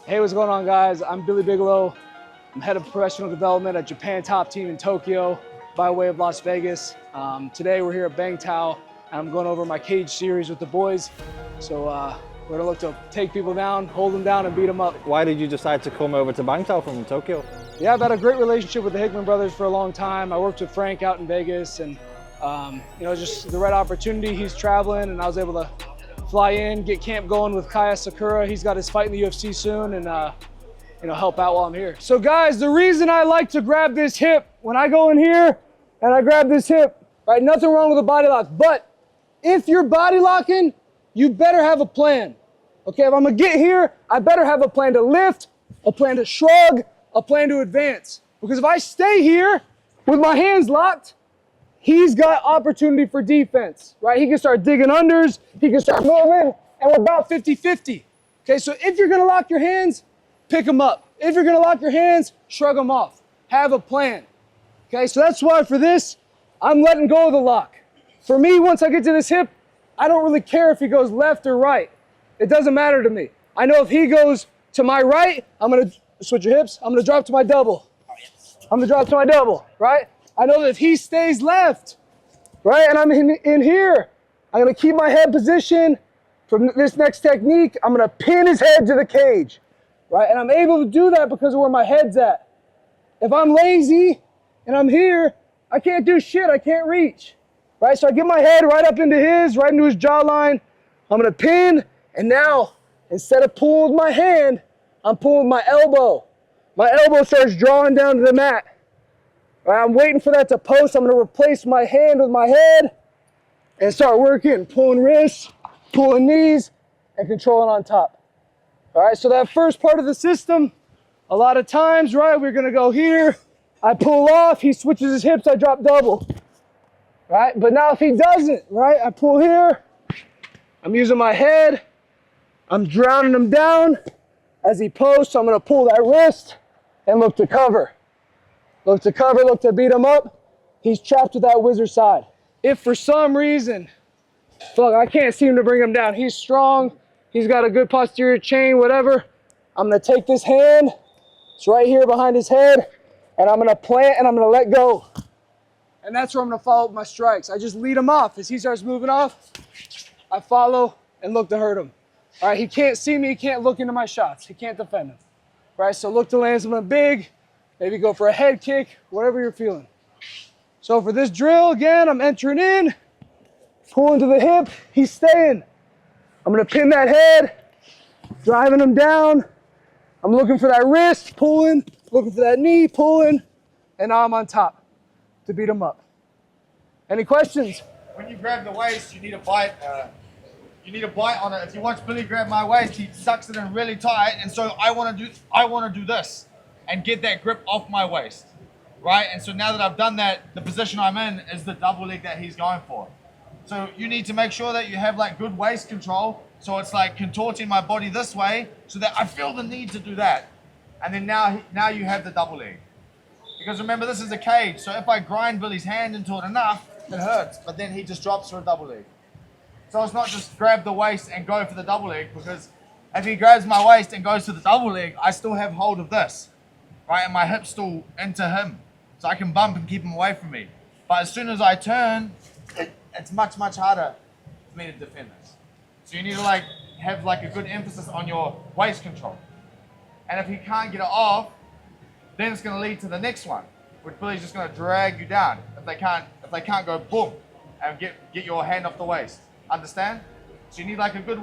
Hey, what's going on, guys? I'm Billy Bigelow. I'm head of professional development at Japan Top Team in Tokyo by way of Las Vegas. Today we're here at Bangtao and I'm going over my cage series with the boys. So we're gonna look to take people down, hold them down and beat them up. Why did you decide to come over to Bangtao from Tokyo? Yeah, I've had a great relationship with the Hickman brothers for a long time. I worked with Frank out in Vegas and just the right opportunity. He's traveling and I was able to fly in, get camp going with Kai Asakura. He's got his fight in the UFC soon and help out while I'm here. So guys, the reason I like to grab this hip, when I go in here and I grab this hip, right, nothing wrong with a body lock, but if you're body locking, you better have a plan. Okay, if I'm gonna get here, I better have a plan to lift, a plan to shrug, a plan to advance. Because if I stay here with my hands locked, he's got opportunity for defense, right? He can start digging unders, he can start moving, and we're about 50-50. Okay, so if you're gonna lock your hands, pick them up. If you're gonna lock your hands, shrug them off. Have a plan. Okay, so that's why for this, I'm letting go of the lock. For me, once I get to this hip, I don't really care if he goes left or right. It doesn't matter to me. I know if he goes to my right, I'm gonna switch your hips, I'm gonna drop to my double. I'm gonna drop to my double, right? I know that if he stays left, right, and I'm in here, I'm gonna keep my head position. From this next technique, I'm gonna pin his head to the cage, right? And I'm able to do that because of where my head's at. If I'm lazy and I'm here, I can't do shit, I can't reach, right? So I get my head right up into his, right into his jawline. I'm gonna pin, and now, instead of pulling with my hand, I'm pulling with my elbow. My elbow starts drawing down to the mat. Right, I'm waiting for that to post. I'm gonna replace my hand with my head and start working, pulling wrists, pulling knees, and controlling on top. All right, so that first part of the system, a lot of times, right, we're gonna go here, I pull off, he switches his hips, I drop double, right? But now if he doesn't, right, I pull here, I'm using my head, I'm drowning him down. As he posts, I'm gonna pull that wrist and look to cover. Look to cover, look to beat him up. He's trapped with that wizard side. If for some reason, look, I can't seem to bring him down. He's strong, he's got a good posterior chain, whatever. I'm gonna take this hand, it's right here behind his head, and I'm gonna plant and I'm gonna let go. And that's where I'm gonna follow up my strikes. I just lead him off. As he starts moving off, I follow and look to hurt him. All right, he can't see me, he can't look into my shots. He can't defend them. Right, so look to land something big, maybe go for a head kick, whatever you're feeling. So for this drill, again, I'm entering in, pulling to the hip, he's staying. I'm gonna pin that head, driving him down. I'm looking for that wrist, pulling, looking for that knee, pulling, and now I'm on top to beat him up. Any questions? When you grab the waist, you need a bite. You need a bite on it. If you watch Billy grab my waist, he sucks it in really tight, and so I want to do this and get that grip off my waist, right? And so now that I've done that, the position I'm in is the double leg that he's going for. So you need to make sure that you have like good waist control. So it's like contorting my body this way so that I feel the need to do that. And then now you have the double leg. Because remember, this is a cage. So if I grind Billy's hand into it enough, it hurts. But then he just drops for a double leg. So it's not just grab the waist and go for the double leg, because if he grabs my waist and goes to the double leg, I still have hold of this, right? And my hip's still into him. So I can bump and keep him away from me. But as soon as I turn, it's much, much harder for me to defend this. So you need to have a good emphasis on your waist control. And if he can't get it off, then it's gonna lead to the next one, which Billy's just gonna drag you down if they can't go boom and get your hand off the waist. Understand? So you need a good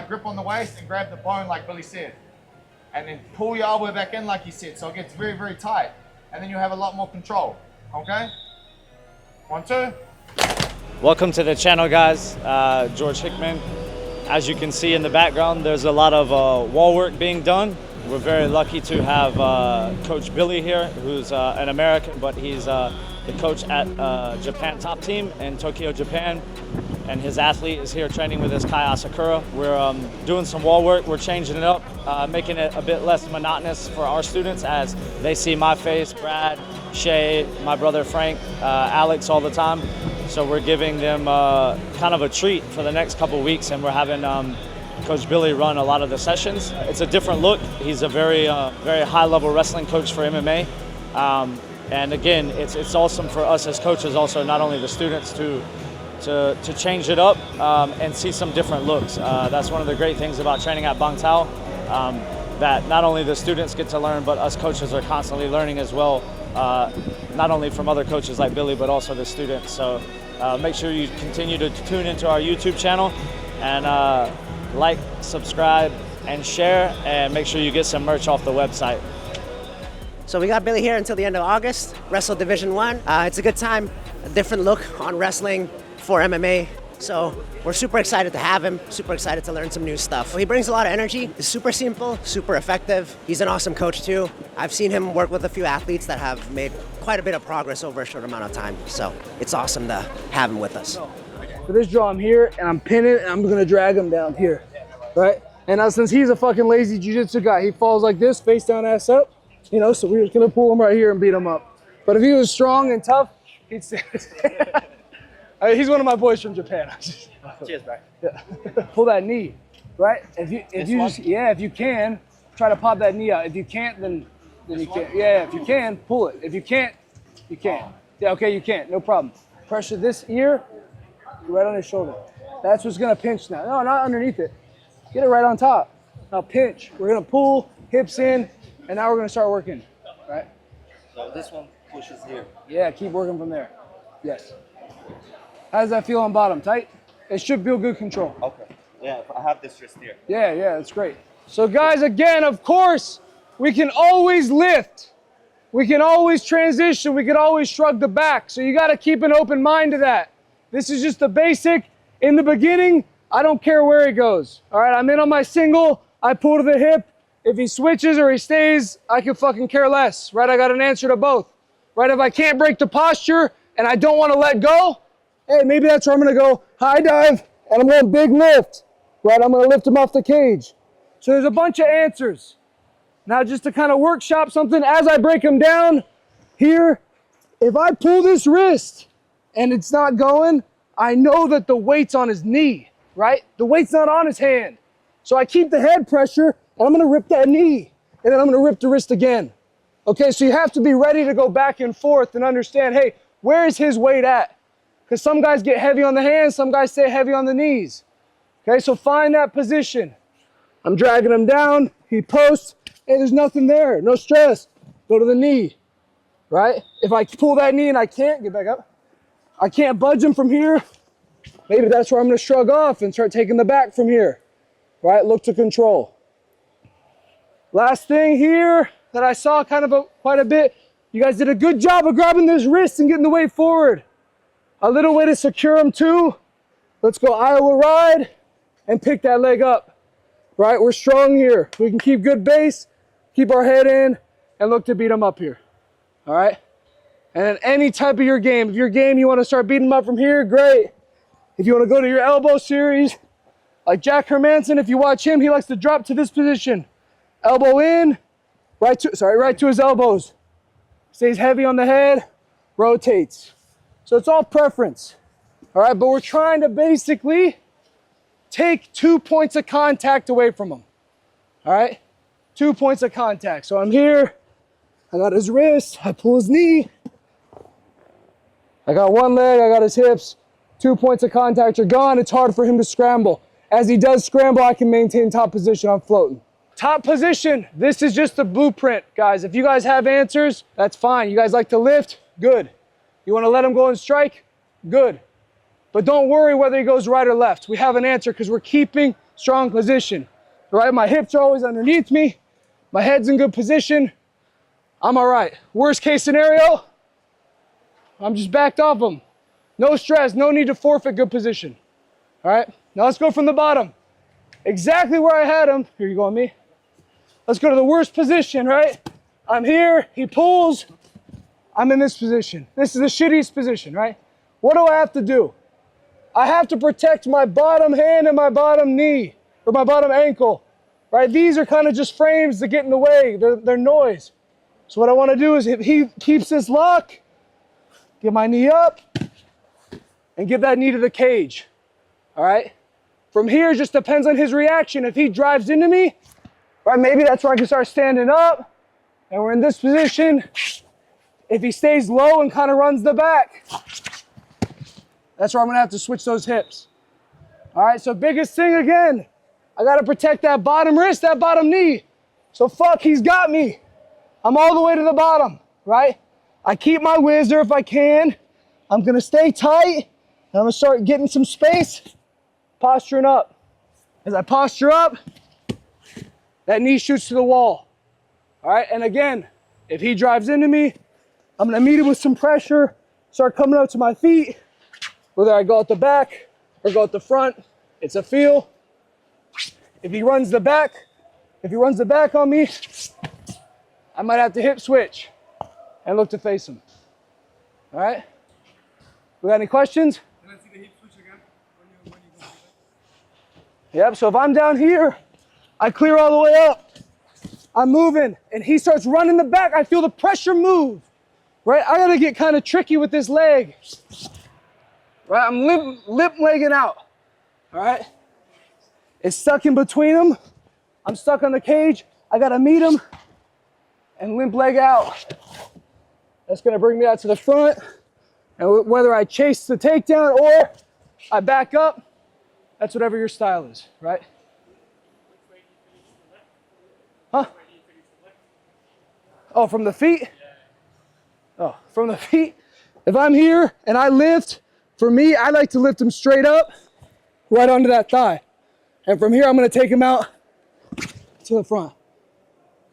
grip on the waist and grab the bone like Billy said. And then pull your elbow back in like he said, so it gets very, very tight. And then you have a lot more control, okay? 1, 2. Welcome to the channel, guys. George Hickman. As you can see in the background, there's a lot of wall work being done. We're very lucky to have Coach Billy here, who's an American, but he's the coach at Japan Top Team in Tokyo, Japan. And his athlete is here training with us, Kai Asakura. We're doing some wall work, we're changing it up, making it a bit less monotonous for our students as they see my face, Brad, Shay, my brother Frank, Alex all the time. So we're giving them kind of a treat for the next couple weeks, and we're having Coach Billy run a lot of the sessions. It's a different look. He's a very high-level wrestling coach for MMA. And again, it's awesome for us as coaches also, not only the students to change it up and see some different looks. That's one of the great things about training at Bangtao, that not only the students get to learn, but us coaches are constantly learning as well, not only from other coaches like Billy, but also the students. So make sure you continue to tune into our YouTube channel and like, subscribe, and share, and make sure you get some merch off the website. So we got Billy here until the end of August, Wrestle Division 1. It's a good time, a different look on wrestling for MMA. So we're super excited to have him, super excited to learn some new stuff. He brings a lot of energy, he's super simple, super effective. He's an awesome coach too. I've seen him work with a few athletes that have made quite a bit of progress over a short amount of time. So it's awesome to have him with us. For this draw, I'm here and I'm pinning and I'm gonna drag him down here, right? And now since he's a fucking lazy jiu-jitsu guy, he falls like this, face down, ass up. You know, so we're just gonna pull him right here and beat him up. But if he was strong and tough, he'd stay. He's one of my boys from Japan. Cheers, bro. Yeah. Pull that knee, right? If you can, try to pop that knee out. If you can't, then you can't. Yeah, if you can, pull it. If you can't, you can't. Yeah, okay, you can't. No problem. Pressure this ear, right on his shoulder. That's what's gonna pinch now. No, not underneath it. Get it right on top. Now pinch. We're gonna pull, hips in, and now we're gonna start working, right? So this one pushes here. Yeah, keep working from there. Yes. How does that feel on bottom? Tight? It should feel good control. Okay. Yeah, I have this wrist here. Yeah, that's great. So guys, again, of course, we can always lift. We can always transition. We can always shrug the back. So you got to keep an open mind to that. This is just the basic. In the beginning, I don't care where he goes. All right, I'm in on my single. I pull to the hip. If he switches or he stays, I can fucking care less, right? I got an answer to both, right? If I can't break the posture and I don't want to let go, hey, maybe that's where I'm going to go high dive and I'm going big lift, right? I'm going to lift him off the cage. So there's a bunch of answers. Now just to kind of workshop something as I break him down here, if I pull this wrist and it's not going, I know that the weight's on his knee, right? The weight's not on his hand. So I keep the head pressure and I'm going to rip that knee and then I'm going to rip the wrist again. Okay, so you have to be ready to go back and forth and understand, hey, where is his weight at? Because some guys get heavy on the hands, some guys stay heavy on the knees. Okay, so find that position. I'm dragging him down, he posts, hey, there's nothing there, no stress. Go to the knee, right? If I pull that knee and I can't, get back up. I can't budge him from here. Maybe that's where I'm gonna shrug off and start taking the back from here, right? Look to control. Last thing here that I saw quite a bit, you guys did a good job of grabbing this wrist and getting the weight forward. A little way to secure him too. Let's go Iowa ride and pick that leg up, right? We're strong here. We can keep good base, keep our head in, and look to beat him up here, all right? And then any type of your game, if your game you want to start beating him up from here, great. If you want to go to your elbow series, like Jack Hermanson, if you watch him, he likes to drop to this position. Elbow in, right to his elbows. Stays heavy on the head, rotates. So it's all preference, all right? But we're trying to basically take 2 points of contact away from him, all right? 2 points of contact. So I'm here, I got his wrist, I pull his knee. I got one leg, I got his hips. 2 points of contact are gone. It's hard for him to scramble. As he does scramble, I can maintain top position, I'm floating. Top position, this is just the blueprint, guys. If you guys have answers, that's fine. You guys like to lift, good. You want to let him go and strike? Good. But don't worry whether he goes right or left. We have an answer because we're keeping strong position. Right? My hips are always underneath me. My head's in good position. I'm all right. Worst case scenario, I'm just backed off him. No stress, no need to forfeit good position. All right? Now let's go from the bottom. Exactly where I had him. Here you go on me. Let's go to the worst position, right? I'm here, he pulls. I'm in this position. This is the shittiest position, right? What do I have to do? I have to protect my bottom hand and my bottom knee, or my bottom ankle, right? These are kind of just frames that get in the way. They're noise. So what I want to do is if he keeps this lock, get my knee up, and get that knee to the cage, all right? From here, it just depends on his reaction. If he drives into me, right, maybe that's where I can start standing up, and we're in this position. If he stays low and kind of runs the back, that's where I'm gonna have to switch those hips. All right, so biggest thing again, I gotta protect that bottom wrist, that bottom knee. So fuck, he's got me. I'm all the way to the bottom, right? I keep my whizzer if I can. I'm gonna stay tight, and I'm gonna start getting some space, posturing up. As I posture up, that knee shoots to the wall. All right, and again, if he drives into me, I'm gonna meet him with some pressure, start coming up to my feet, whether I go at the back or go at the front, it's a feel. If he runs the back on me, I might have to hip switch and look to face him. All right? We got any questions? Can I see the hip switch again? When you go back? Yep, so if I'm down here, I clear all the way up. I'm moving, and he starts running the back. I feel the pressure move, right? I gotta get kind of tricky with this leg. Right, I'm lip legging out, all right? It's stuck in between them. I'm stuck on the cage. I gotta meet him and limp leg out. That's gonna bring me out to the front. And whether I chase the takedown or I back up, that's whatever your style is, right? Huh? Oh, from the feet? Oh, from the feet? If I'm here and I lift, for me, I like to lift him straight up, right onto that thigh. And from here, I'm gonna take him out to the front.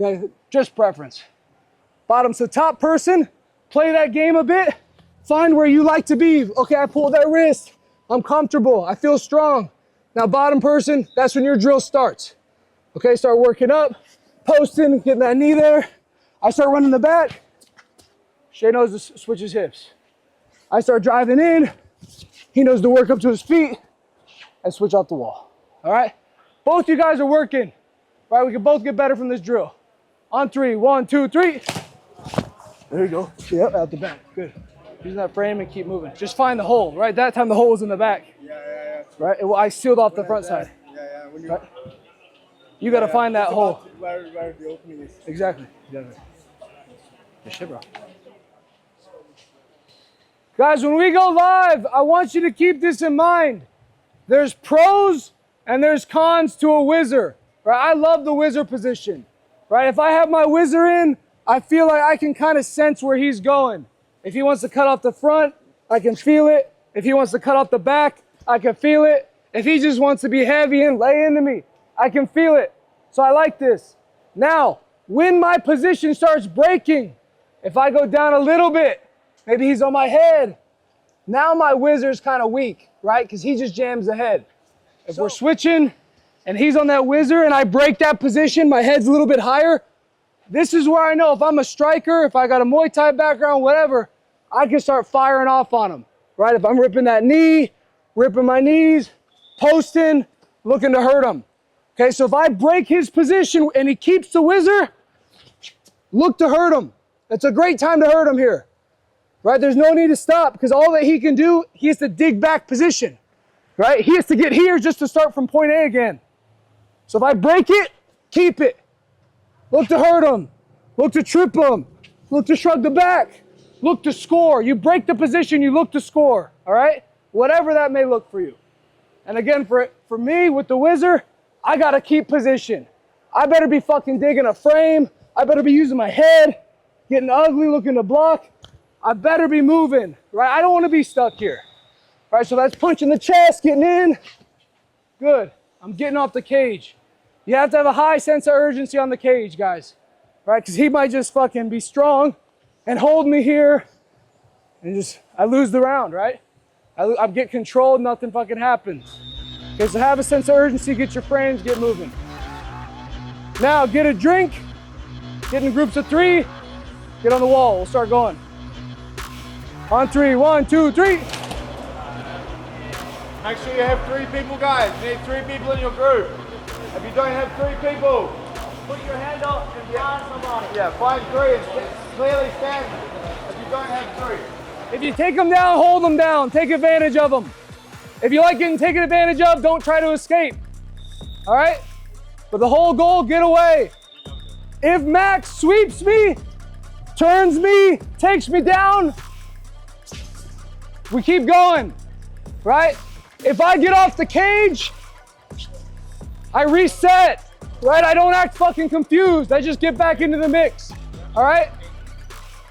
Okay, just preference. Bottom to top person, play that game a bit, find where you like to be. Okay, I pulled that wrist, I'm comfortable, I feel strong. Now bottom person, that's when your drill starts. Okay, start working up, posting, getting that knee there. I start running the back, Shay knows to switch his hips. I start driving in, he knows to work up to his feet and switch off the wall. All right? Both you guys are working. All right, we can both get better from this drill. On three, 1, 2, 3. There you go. Yep, out the back. Good. Using that frame and keep moving. Just find the hole, right? That time the hole was in the back. Yeah. Right? I sealed off the front side. Yeah. When you, right? You got to find that hole. Where the opening is. Exactly. Good shit, bro. Guys, when we go live, I want you to keep this in mind. There's pros and there's cons to a whizzer. Right? I love the whizzer position. Right? If I have my whizzer in, I feel like I can kind of sense where he's going. If he wants to cut off the front, I can feel it. If he wants to cut off the back, I can feel it. If he just wants to be heavy and lay into me, I can feel it. So I like this. Now, when my position starts breaking, if I go down a little bit, maybe he's on my head, now my whizzer's kind of weak, right? Because he just jams the head. If we're switching and he's on that whizzer and I break that position, my head's a little bit higher, this is where I know if I'm a striker, if I got a Muay Thai background, whatever, I can start firing off on him, right? If I'm ripping that knee, ripping my knees, posting, looking to hurt him. Okay, so if I break his position and he keeps the whizzer, look to hurt him. It's a great time to hurt him here, right? There's no need to stop because all that he can do, he has to dig back position, right? He has to get here just to start from point A again. So if I break it, keep it. Look to hurt him. Look to trip him. Look to shrug the back. Look to score. You break the position, you look to score, all right? Whatever that may look for you. And again, for me with the whizzer, I gotta keep position. I better be fucking digging a frame. I better be using my head, getting ugly, looking to block. I better be moving, right? I don't wanna be stuck here. All right, so that's punching the chest, getting in. Good, I'm getting off the cage. You have to have a high sense of urgency on the cage, guys, right? Because he might just fucking be strong and hold me here and I lose the round, right? I get controlled, nothing fucking happens. Okay, so have a sense of urgency, get your frames, get moving. Now, get a drink, get in groups of 3, get on the wall, we'll start going. On 3, 1, 2, 3. Make sure you have 3 people, guys. You need 3 people in your group. If you don't have 3 people, Put your hand up and find somebody. yeah, find 3 and clearly stand if you don't have 3. If you take them down, hold them down, take advantage of them. If you like getting taken advantage of, don't try to escape. All right? But the whole goal, get away. If Max sweeps me, turns me, takes me down, we keep going, right? If I get off the cage, I reset, right? I don't act fucking confused. I just get back into the mix, all right?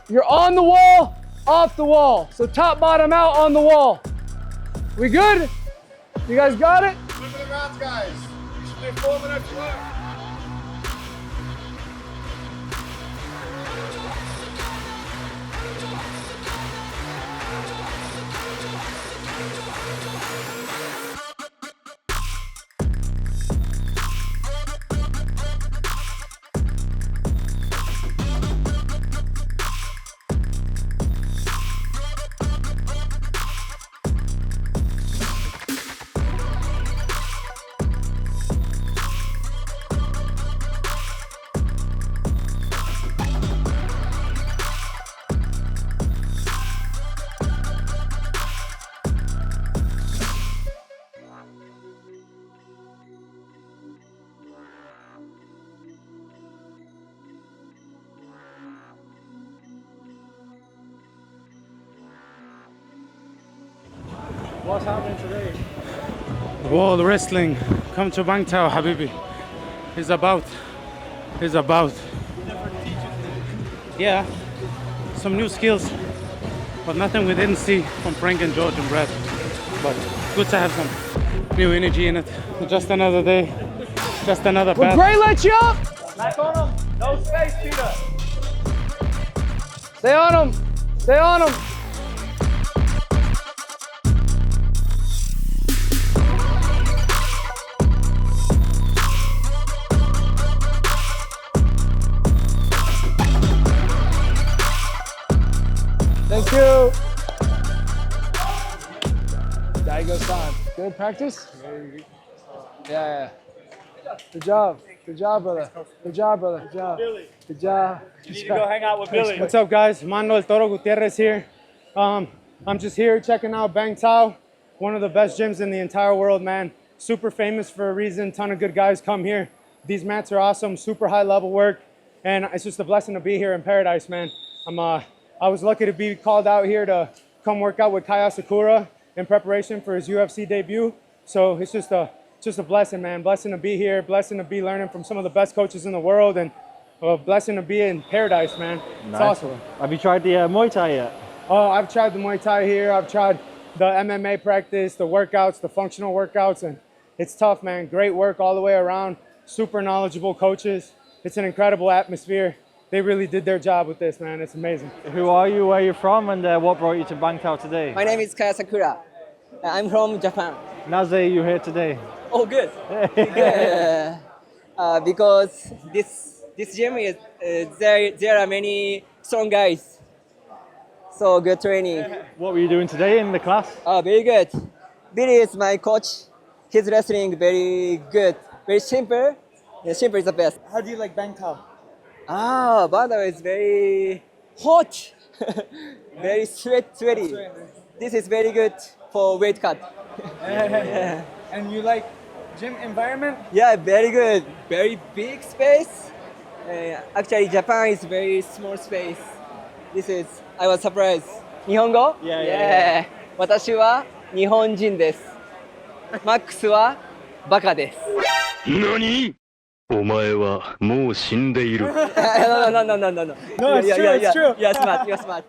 You're on the wall, off the wall. So top, bottom, out, on the wall. We good? You guys got it? Look at the rounds, guys. You should do 4 minutes work. What's happening today? Wall Wrestling. Come to Bangtao, Habibi. It's about. Yeah, some new skills, but nothing we didn't see from Frank and George and Brad. But good to have some new energy in it. Just another day, just another Will battle. Gray let you up? Back on him. No space, Peter. Stay on him. Stay on him. Thank you. Daigo-san. Good practice? Yeah. Good job. Good job, brother. Good job, brother. Good job. Good job. You need to go hang out with Billy. What's up, guys? Mando El Toro Gutierrez here. I'm just here checking out Bangtao, one of the best gyms in the entire world, man. Super famous for a reason. Ton of good guys come here. These mats are awesome. Super high level work, and it's just a blessing to be here in paradise, man. I was lucky to be called out here to come work out with Kai Asakura in preparation for his UFC debut. So it's just a blessing, man. Blessing to be here. Blessing to be learning from some of the best coaches in the world, and a blessing to be in paradise, man. It's awesome. Have you tried the Muay Thai yet? Oh, I've tried the Muay Thai here. I've tried the MMA practice, the workouts, the functional workouts, and it's tough, man. Great work all the way around. Super knowledgeable coaches. It's an incredible atmosphere. They really did their job with this, man. It's amazing. Who are you, where are you from, and what brought you to Bangtao today? My name is Kai Asakura. I'm from Japan. Naze, you here today? Oh, good. Good. Because this gym is there are many strong guys. So good training. What were you doing today in the class? Very good. Billy is my coach. His wrestling very good. Very simple. Yeah, simple is the best. How do you like Bangtao? Bangtao is very hot. Very sweaty. This is very good for weight cut. Yeah. And you like gym environment? Yeah, very good. Very big space. Actually, Japan is very small space. I was surprised. 日本語? Yeah. 私は日本人です。マックスはバカです。何?お前はもう死んでいる。No, it's true. You're smart.